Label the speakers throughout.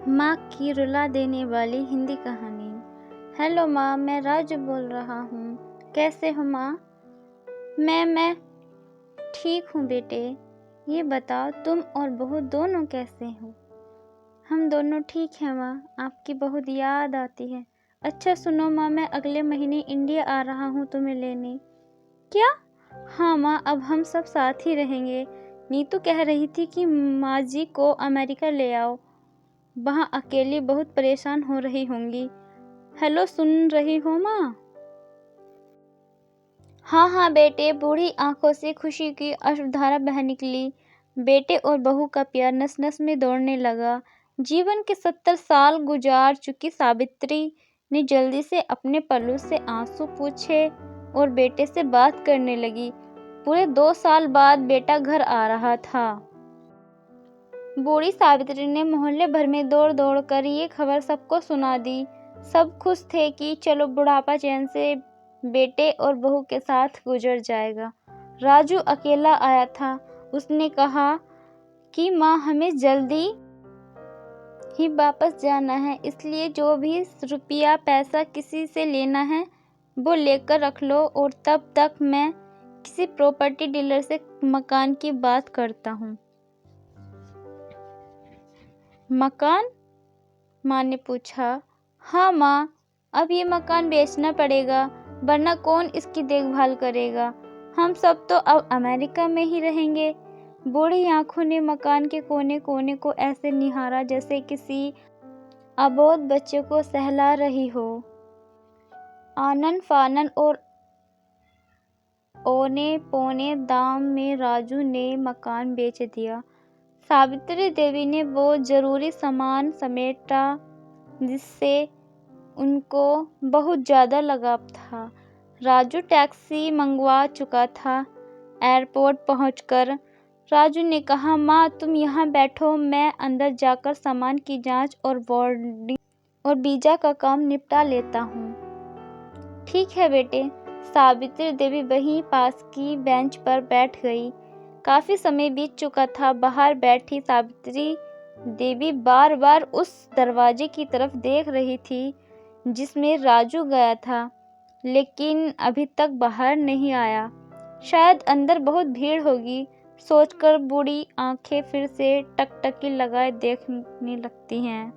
Speaker 1: माँ की रुला देने वाली हिंदी कहानी। हेलो माँ, मैं राजू बोल रहा हूँ। कैसे हो माँ? मैं ठीक हूँ बेटे। ये बताओ तुम और बहू दोनों कैसे हो? हम दोनों ठीक हैं माँ, आपकी बहुत याद आती है। अच्छा सुनो माँ, मैं अगले महीने इंडिया आ रहा हूँ तुम्हें लेने। क्या? हाँ माँ, अब हम सब साथ ही रहेंगे। नीतू कह रही थी कि माँ जी को अमेरिका ले आओ, वहाँ अकेली बहुत परेशान हो रही होंगी। हेलो, सुन रही हो माँ? हाँ बेटे, बूढ़ी आंखों से खुशी की अश्रुधारा बह निकली। बेटे और बहू का प्यार नस नस में दौड़ने लगा। जीवन के 70 साल गुजार चुकी सावित्री ने जल्दी से अपने पल्लू से आंसू पूछे और बेटे से बात करने लगी। पूरे 2 साल बाद बेटा घर आ रहा था। बूढ़ी सावित्री ने मोहल्ले भर में दौड़ दौड़ कर ये खबर सबको सुना दी। सब खुश थे कि चलो बुढ़ापा चैन से बेटे और बहू के साथ गुजर जाएगा। राजू अकेला आया था। उसने कहा कि माँ, हमें जल्दी ही वापस जाना है, इसलिए जो भी रुपया पैसा किसी से लेना है वो लेकर रख लो, और तब तक मैं किसी प्रॉपर्टी डीलर से मकान की बात करता हूँ। मकान? माँ ने पूछा। हाँ माँ, अब ये मकान बेचना पड़ेगा, वरना कौन इसकी देखभाल करेगा? हम सब तो अब अमेरिका में ही रहेंगे। बूढ़ी आंखों ने मकान के कोने कोने को ऐसे निहारा जैसे किसी अबोध बच्चे को सहला रही हो। आनन फानन और औने पौने दाम में राजू ने मकान बेच दिया। सावित्री देवी ने वो जरूरी सामान समेटा जिससे उनको बहुत ज़्यादा लगाव था। राजू टैक्सी मंगवा चुका था। एयरपोर्ट पहुंचकर राजू ने कहा, माँ तुम यहाँ बैठो, मैं अंदर जाकर सामान की जांच और बोर्डिंग और वीज़ा का काम निपटा लेता हूँ। ठीक है बेटे। सावित्री देवी वहीं पास की बेंच पर बैठ गई। काफी समय बीत चुका था। बाहर बैठी सावित्री देवी बार बार उस दरवाजे की तरफ देख रही थी जिसमें राजू गया था, लेकिन अभी तक बाहर नहीं आया। शायद अंदर बहुत भीड़ होगी, सोचकर बूढ़ी आंखें फिर से टकटकी लगाए देखने लगती हैं।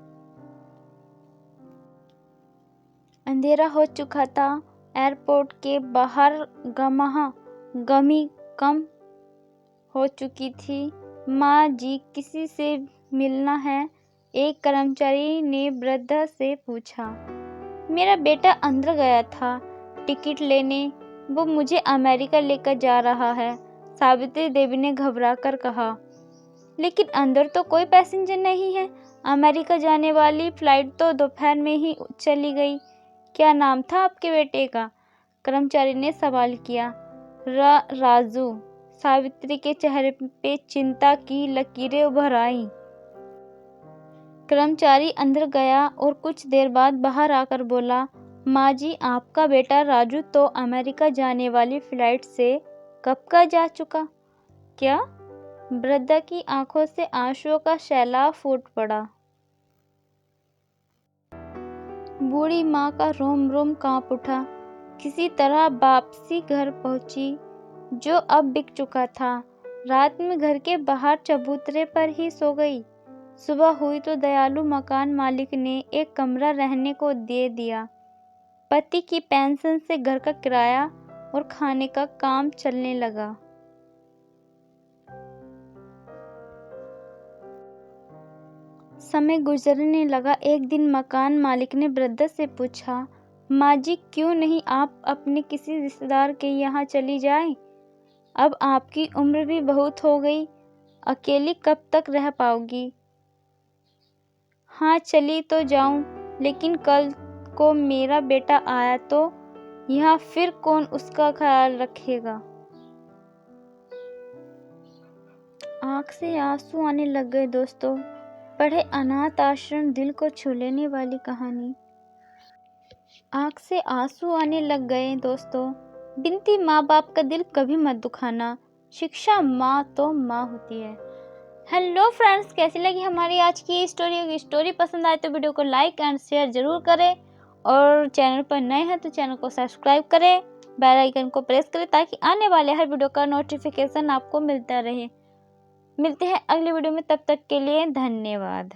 Speaker 1: अंधेरा हो चुका था। एयरपोर्ट के बाहर गमी कम हो चुकी थी। माँ जी, किसी से मिलना है? एक कर्मचारी ने वृद्धा से पूछा। मेरा बेटा अंदर गया था टिकट लेने, वो मुझे अमेरिका लेकर जा रहा है, सावित्री देवी ने घबराकर कहा। लेकिन अंदर तो कोई पैसेंजर नहीं है। अमेरिका जाने वाली फ्लाइट तो दोपहर में ही चली गई। क्या नाम था आपके बेटे का? कर्मचारी ने सवाल किया। राजू। सावित्री के चेहरे पे चिंता की लकीरें उभर आईं। कर्मचारी अंदर गया और कुछ देर बाद बाहर आकर बोला, माँ जी, आपका बेटा राजू तो अमेरिका जाने वाली फ्लाइट से कब का जा चुका। क्या? वृद्धा की आंखों से आंसुओं का सैलाब फूट पड़ा। बूढ़ी माँ का रोम रोम कांप उठा। किसी तरह वापसी घर पहुंची, जो अब बिक चुका था। रात में घर के बाहर चबूतरे पर ही सो गई। सुबह हुई तो दयालु मकान मालिक ने एक कमरा रहने को दे दिया। पति की पेंशन से घर का किराया और खाने का काम चलने लगा। समय गुजरने लगा। एक दिन मकान मालिक ने वृद्धा से पूछा, माँ जी, क्यों नहीं आप अपने किसी रिश्तेदार के यहाँ चली जाएं? अब आपकी उम्र भी बहुत हो गई, अकेली कब तक रह पाओगी? हाँ, चली तो जाऊं, लेकिन कल को मेरा बेटा आया तो यहाँ फिर कौन उसका ख्याल रखेगा? आँख से आंसू आने लग गए दोस्तों। पढ़े अनाथ आश्रम दिल को छू लेने वाली कहानी। आँख से आंसू आने लग गए दोस्तों। बिनती माँ बाप का दिल कभी मत दुखाना। शिक्षा माँ तो माँ होती है। हेलो फ्रेंड्स, कैसी लगी हमारी आज की स्टोरी पसंद आए तो वीडियो को लाइक एंड शेयर ज़रूर करें और चैनल पर नए हैं तो चैनल को सब्सक्राइब करें, बेल आइकन को प्रेस करें ताकि आने वाले हर वीडियो का नोटिफिकेशन आपको मिलता रहे। मिलते हैं अगली वीडियो में, तब तक के लिए धन्यवाद।